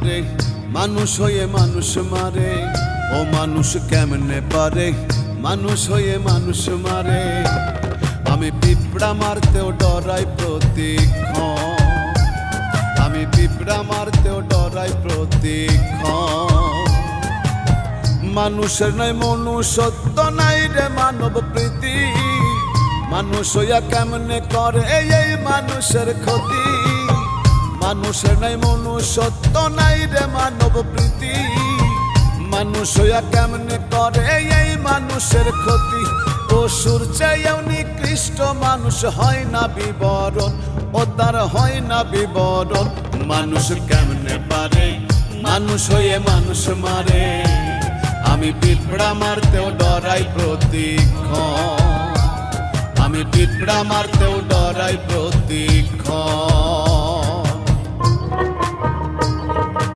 পারে মানুষ হয়ে মানুষ মারে? ও মানুষ কেমনে পারে মানুষ হয়ে মানুষ মারে? আমি পিঁপড়া মারতেও ডরাই প্রতিক্ষণ, আমি পিঁপড়া মারতেও ডরাই প্রতিক্ষণ। মানুষের নয় মনুষ্যত্ব নাই রে মানব প্রীতি, মানুষ হইয়া কেমনে করে এই মানুষের ক্ষতি। মানুষের নাই মনুষ্যত্ব নাই রে মানব প্রীতি, মানুষ হইয়া কেমনে করে এই মানুষের ক্ষতি। পশুর চেয়েও নিকৃষ্ট মানুষ হয় না বিবরণ, ও তার হয় না বিবরণ। মানুষ কেমনে পারে মানুষ হয়ে মানুষ মারে? আমি পিঁপড়া মারতেও ডরাই প্রতিক্ষণ, আমি পিঁপড়া মারতেও ডরাই প্রতিক্ষণ।